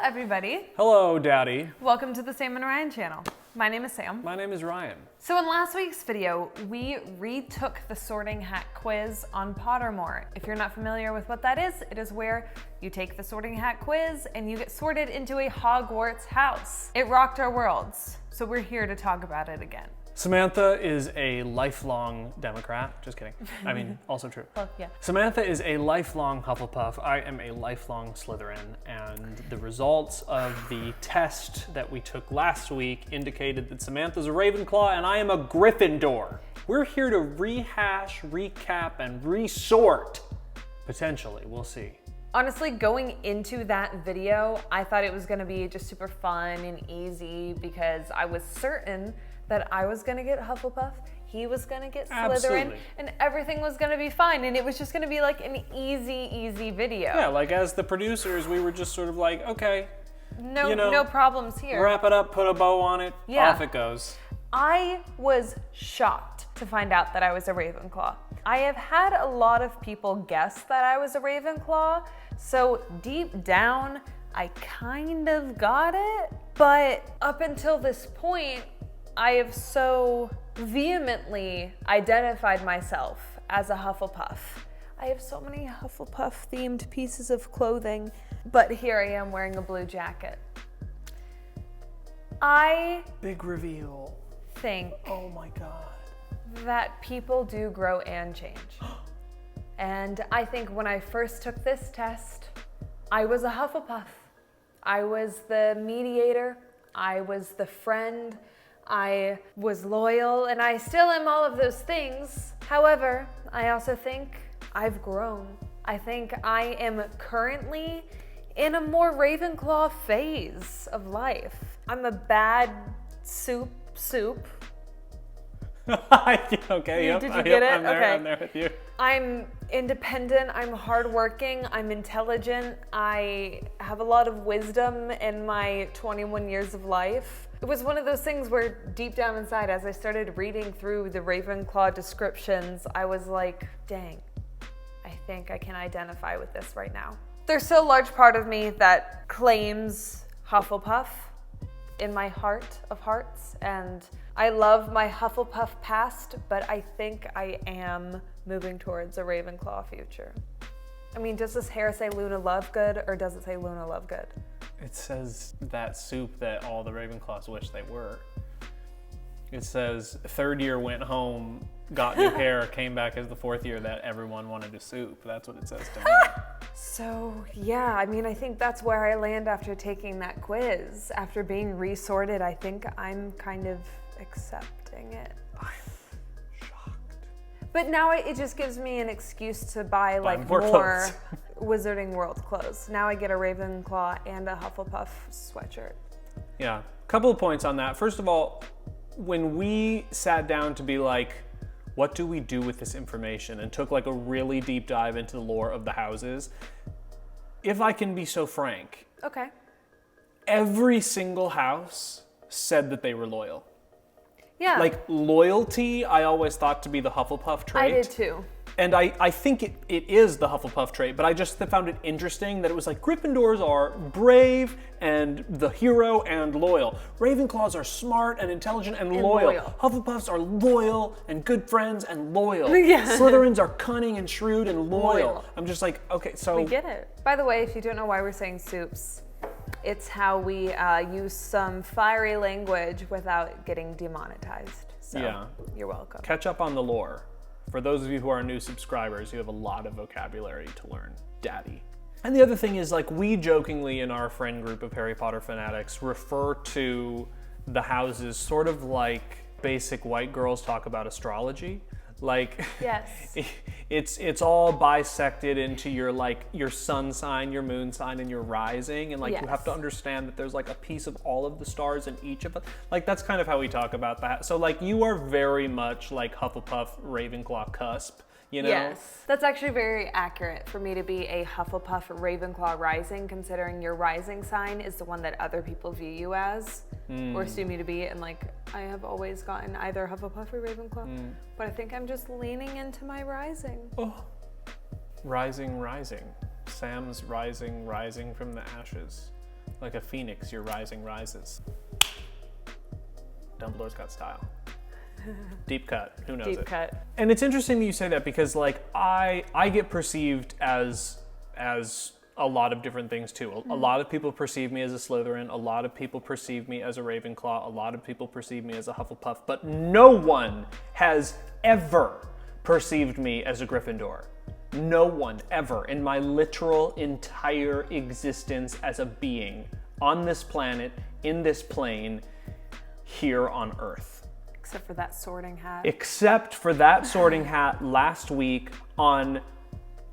everybody. Hello, Daddy. Welcome to the Sam and Ryan channel. My name is Sam. My name is Ryan. So in last week's video, we retook the sorting hat quiz on Pottermore. If you're not familiar with what that is, it is where you take the sorting hat quiz and you get sorted into a Hogwarts house. It rocked our worlds, so we're here to talk about it again. Samantha is a lifelong Democrat. Just kidding. I mean, also true. Well, yeah. Samantha is a lifelong Hufflepuff. I am a lifelong Slytherin. And the results of the test that we took last week indicated that Samantha's a Ravenclaw and I am a Gryffindor. We're here to rehash, recap, and resort. Potentially, we'll see. Honestly, going into that video, I thought it was gonna be just super fun and easy because I was certain that I was gonna get Hufflepuff, he was gonna get Slytherin, Absolutely. and everything was gonna be fine, and it was just gonna be like an easy video. Yeah, like as the producers, we were just sort of like, okay, No problems here. wrap it up, put a bow on it, Yeah. off it goes. I was shocked to find out that I was a Ravenclaw. I have had a lot of people guess that I was a Ravenclaw, so deep down, I kind of got it, but up until this point, I have so vehemently identified myself as a Hufflepuff. I have so many Hufflepuff themed pieces of clothing, but here I am wearing a blue jacket. I Big reveal. think Oh my God. that people do grow and change. And I think when I first took this test, I was a Hufflepuff. I was the mediator, I was the friend, I was loyal, and I still am all of those things. However, I also think I've grown. I think I am currently in a more Ravenclaw phase of life. I'm a bad soup. Okay, yep. Did you get it? I'm there, Okay. I'm there with you. I'm independent, I'm hardworking, I'm intelligent, I have a lot of wisdom in my 21 years of life. It was one of those things where deep down inside, as I started reading through the Ravenclaw descriptions, I was like, dang, I think I can identify with this right now. There's still a large part of me that claims Hufflepuff in my heart of hearts, and I love my Hufflepuff past, but I think I am moving towards a Ravenclaw future. I mean, does this hair say Luna Lovegood, or does it say Luna Lovegood? It says that soup that all the Ravenclaws wish they were. It says third year went home, got new hair, came back as the fourth year that everyone wanted a soup. That's what it says to me. So yeah, I mean, I think that's where I land after taking that quiz. After being resorted, I think I'm kind of accepting it. I'm shocked. But now it just gives me an excuse to buy like more more clothes. Wizarding World clothes. Now I get a Ravenclaw and a Hufflepuff sweatshirt. Yeah, couple of points on that. First of all, when we sat down to be like, what do we do with this information, and took like a really deep dive into the lore of the houses, if I can be so frank, Okay. every single house said that they were loyal. Yeah. Like loyalty, I always thought to be the Hufflepuff trait. I did too. And I think it is the Hufflepuff trait, but I just found it interesting that it was like Gryffindors are brave and the hero and loyal. Ravenclaws are smart and intelligent and loyal. Hufflepuffs are loyal and good friends and loyal. Yeah. Slytherins are cunning and shrewd and loyal. Loyal. I'm just like, okay, so... We get it. By the way, if you don't know why we're saying soups, it's how we use some fiery language without getting demonetized. So Yeah. You're welcome. Catch up on the lore. For those of you who are new subscribers, you have a lot of vocabulary to learn, Daddy. And the other thing is, like, we jokingly in our friend group of Harry Potter fanatics refer to the houses sort of like basic white girls talk about astrology. Like, Yes. it's all bisected into your sun sign, your moon sign, and your rising, and like you have to understand that there's like a piece of all of the stars in each of them. Like that's kind of how we talk about that. So like you are very much like Hufflepuff Ravenclaw cusp, you know? Yes, that's actually very accurate for me to be a Hufflepuff Ravenclaw rising, considering your rising sign is the one that other people view you as or assume you to be, and like I have always gotten either Hufflepuff or Ravenclaw, but I think I'm just leaning into my rising. Oh, rising. Sam's rising from the ashes. Like a phoenix, your rising rises. Dumbledore's got style. Deep cut, who knows Deep it? cut. And it's interesting that you say that because like I get perceived as a lot of different things too. A lot of people perceive me as a Slytherin, a lot of people perceive me as a Ravenclaw, a lot of people perceive me as a Hufflepuff, but no one has ever perceived me as a Gryffindor. No one ever in my literal entire existence as a being on this planet, in this plane, here on Earth. Except for that sorting hat. Except for that sorting hat last week on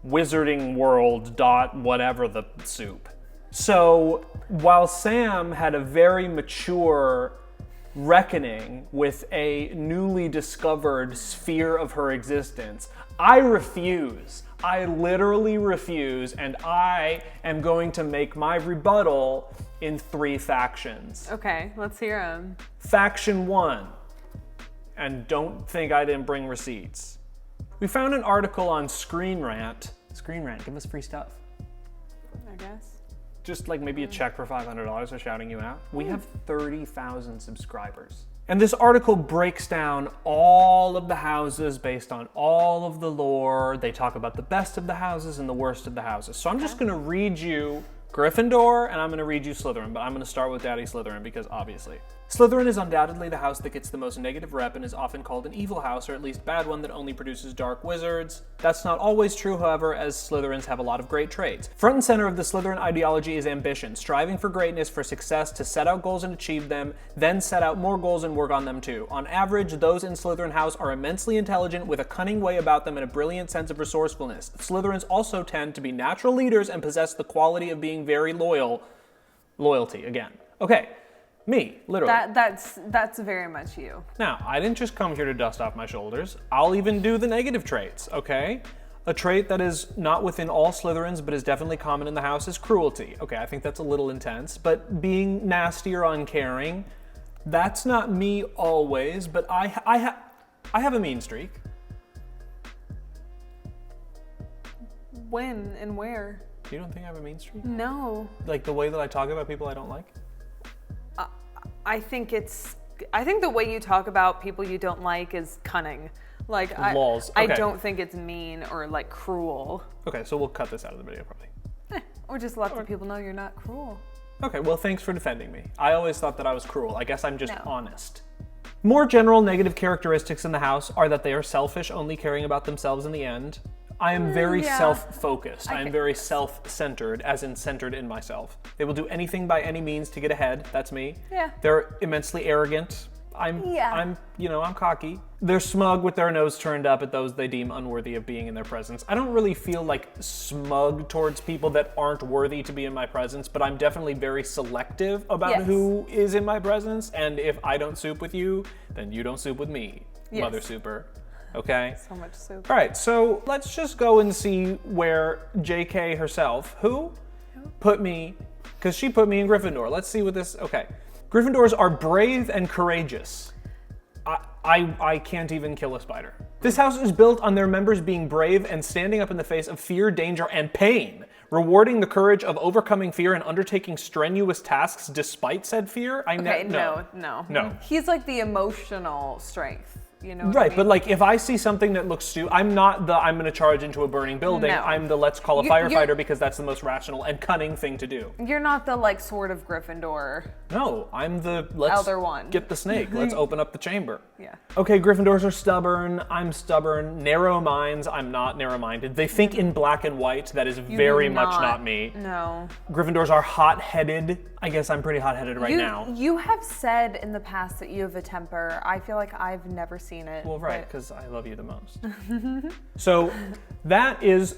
Wizarding World whatever the soup. So while Sam had a very mature reckoning with a newly discovered sphere of her existence, I refuse. I literally refuse, and I am going to make my rebuttal in 3 factions. Okay, let's hear them. Faction 1, and don't think I didn't bring receipts. We found an article on Screen Rant. Screen Rant, give us free stuff. I guess. Just like maybe a check for $500 for shouting you out. We have 30,000 subscribers. And this article breaks down all of the houses based on all of the lore. They talk about the best of the houses and the worst of the houses. So I'm just gonna read you Gryffindor and I'm gonna read you Slytherin, but I'm gonna start with Daddy Slytherin because obviously. Slytherin is undoubtedly the house that gets the most negative rep and is often called an evil house, or at least bad one that only produces dark wizards. That's not always true, however, as Slytherins have a lot of great traits. Front and center of the Slytherin ideology is ambition, striving for greatness, for success, to set out goals and achieve them, then set out more goals and work on them too. On average, those in Slytherin house are immensely intelligent, with a cunning way about them and a brilliant sense of resourcefulness. Slytherins also tend to be natural leaders and possess the quality of being very loyal. Loyalty, again. Okay. Me, literally. That's very much you. Now, I didn't just come here to dust off my shoulders. I'll even do the negative traits, okay? A trait that is not within all Slytherins, but is definitely common in the house is cruelty. Okay, I think that's a little intense, but being nasty or uncaring, that's not me always, but I have a mean streak. When and where? You don't think I have a mean streak? No. Like the way that I talk about people I don't like? I think the way you talk about people you don't like is cunning. Like, Lols. I Okay. don't think it's mean or like cruel. Okay, so we'll cut this out of the video probably. Or just let the people know you're not cruel. Okay, well, thanks for defending me. I always thought that I was cruel. I guess I'm just No. honest. More general negative characteristics in the house are that they are selfish, only caring about themselves in the end. I am very yeah. self-focused. I am get very self-centered, as in centered in myself. They will do anything by any means to get ahead. That's me. Yeah. They're immensely arrogant. I'm cocky. They're smug with their nose turned up at those they deem unworthy of being in their presence. I don't really feel like smug towards people that aren't worthy to be in my presence, but I'm definitely very selective about Yes. who is in my presence. And if I don't soup with you, then you don't soup with me, Yes. Mother Super. Okay? So much soup. All right, so let's just go and see where JK herself, who put me, because she put me in Gryffindor. Let's see what this, okay. Gryffindors are brave and courageous. I can't even kill a spider. This house is built on their members being brave and standing up in the face of fear, danger, and pain, rewarding the courage of overcoming fear and undertaking strenuous tasks despite said fear. No. He's like the emotional strength. You know what Right, I mean? but like if I see something that looks stupid, I'm not the I'm going to charge into a burning building. No. I'm the let's call a You're- firefighter because that's the most rational and cunning thing to do. You're not the like Sword of Gryffindor. No, I'm the let's Elder one. get the snake. Let's open up the chamber. Yeah. Okay, Gryffindors are stubborn. I'm stubborn. Narrow minds. I'm not narrow-minded. They think in black and white. That is very much not me. No. Gryffindors are hot-headed. I guess I'm pretty hot-headed right now. You have said in the past that you have a temper. I feel like I've never seen it. Well, right, but- because I love you the most. So that is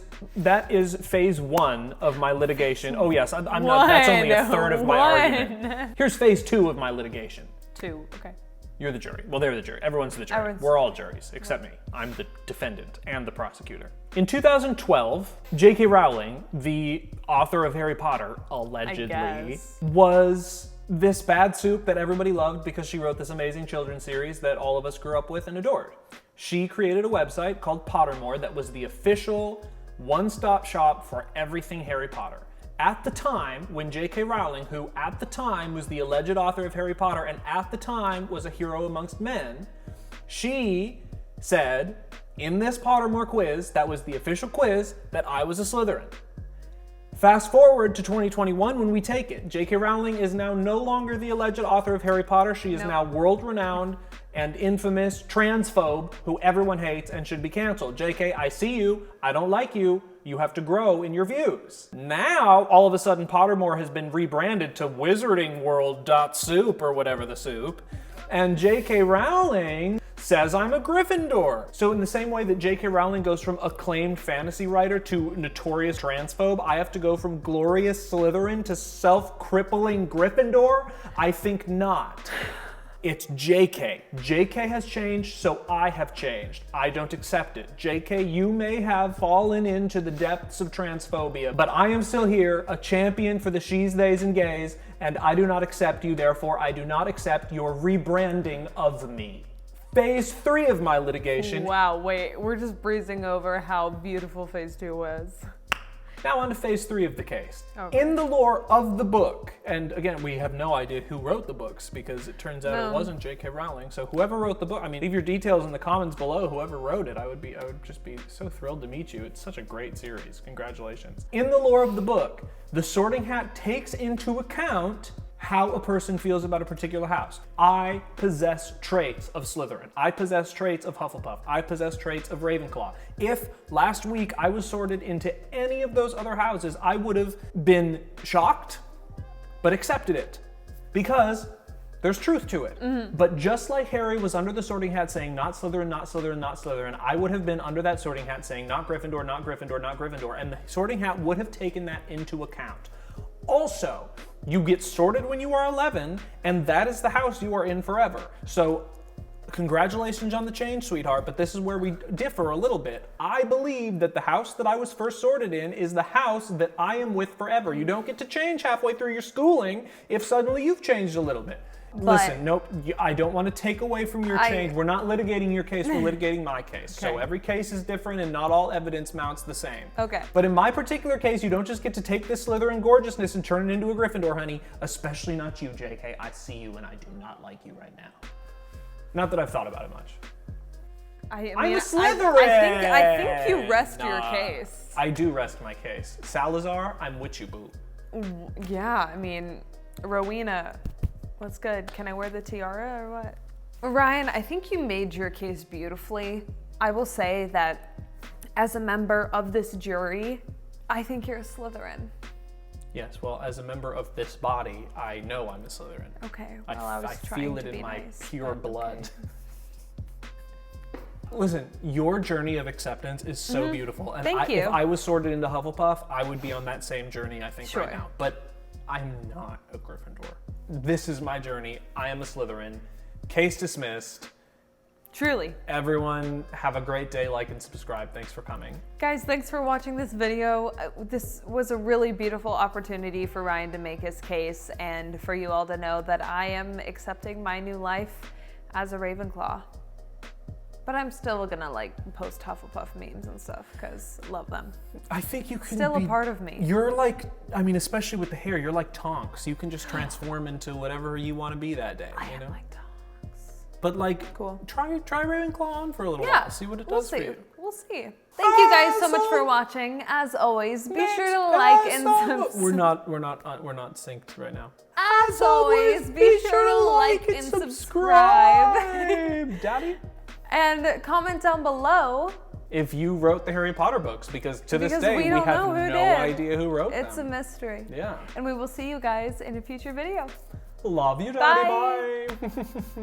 phase 1 of my litigation. Oh yes, I'm not. That's only a third of my argument. Here's phase 2 of my litigation. 2, okay. You're the jury. Well, they're the jury. Everyone's the jury. We're all juries, except me. I'm the defendant and the prosecutor. In 2012, J.K. Rowling, the author of Harry Potter, allegedly, was this bad soup that everybody loved because she wrote this amazing children's series that all of us grew up with and adored. She created a website called Pottermore that was the official one-stop shop for everything Harry Potter. at the time when J.K. Rowling, who at the time was the alleged author of Harry Potter and at the time was a hero amongst men, she said in this Pottermore quiz, that was the official quiz, that I was a Slytherin. Fast forward to 2021 when we take it. J.K. Rowling is now no longer the alleged author of Harry Potter. She is now world-renowned and infamous transphobe who everyone hates and should be canceled. J.K., I see you. I don't like you. You have to grow in your views. Now, all of a sudden, Pottermore has been rebranded to Wizarding World.soup or whatever the soup. And J.K. Rowling says I'm a Gryffindor. So in the same way that J.K. Rowling goes from acclaimed fantasy writer to notorious transphobe, I have to go from glorious Slytherin to self-crippling Gryffindor? I think not. It's JK. JK has changed, so I have changed. I don't accept it. JK, you may have fallen into the depths of transphobia, but I am still here, a champion for the she's, theys, and gays, and I do not accept you, therefore I do not accept your rebranding of me. Phase 3 of my litigation. Wow, wait, we're just breezing over how beautiful phase 2 was. Now on to phase 3 of the case. Okay. In the lore of the book, and again, we have no idea who wrote the books because it turns out it wasn't J.K. Rowling. So whoever wrote the book, I mean, leave your details in the comments below. Whoever wrote it, I would just be so thrilled to meet you. It's such a great series. Congratulations. In the lore of the book, the Sorting Hat takes into account how a person feels about a particular house. I possess traits of Slytherin. I possess traits of Hufflepuff. I possess traits of Ravenclaw. If last week I was sorted into any of those other houses, I would have been shocked, but accepted it because there's truth to it. But just like Harry was under the Sorting Hat saying not Slytherin, not Slytherin, not Slytherin, I would have been under that Sorting Hat saying not Gryffindor, not Gryffindor, not Gryffindor, and the Sorting Hat would have taken that into account. Also, you get sorted when you are 11, and that is the house you are in forever. So, congratulations on the change, sweetheart, but this is where we differ a little bit. I believe that the house that I was first sorted in is the house that I am with forever. You don't get to change halfway through your schooling if suddenly you've changed a little bit. Listen, nope, I don't want to take away from your change. We're not litigating your case, we're litigating my case. Okay. So every case is different and not all evidence mounts the same. Okay. But in my particular case, you don't just get to take this Slytherin gorgeousness and turn it into a Gryffindor, honey. Especially not you, JK. I see you and I do not like you right now. Not that I've thought about it much. I'm a Slytherin! I think you rest your case. I do rest my case. Salazar, I'm with you, boo. Yeah, I mean, Rowena, what's good? Can I wear the tiara or what? Ryan, I think you made your case beautifully. I will say that as a member of this jury, I think you're a Slytherin. Yes, well, as a member of this body, I know I'm a Slytherin. Okay, well, I was trying feel it to be in my nice, pure but blood. okay. Listen, your journey of acceptance is so beautiful. And Thank you. If I was sorted into Hufflepuff, I would be on that same journey, I think, Sure. right now. But I'm not a Gryffindor. This is my journey. I am a Slytherin. Case dismissed. Truly. Everyone, have a great day. Like and subscribe. Thanks for coming. Guys, thanks for watching this video. This was a really beautiful opportunity for Ryan to make his case and for you all to know that I am accepting my new life as a Ravenclaw. But I'm still gonna post Hufflepuff memes and stuff because love them. I think you can Still a part of me. You're like, I mean, especially with the hair, you're like Tonks. You can just transform into whatever you want to be that day. I you know? am like Tonks. But like, Cool. Try Ravenclaw on for a little while. See what it does for you. We'll see. Thank you guys so much for watching. As always, be sure to like and subscribe. We're not synced right now. As always, be sure to like and subscribe. Daddy. And comment down below if you wrote the Harry Potter books, because to this day we we don't have know who no did. idea who wrote them. It's a mystery. Yeah. And we will see you guys in a future video. Love you, Daddy. Bye. Bye.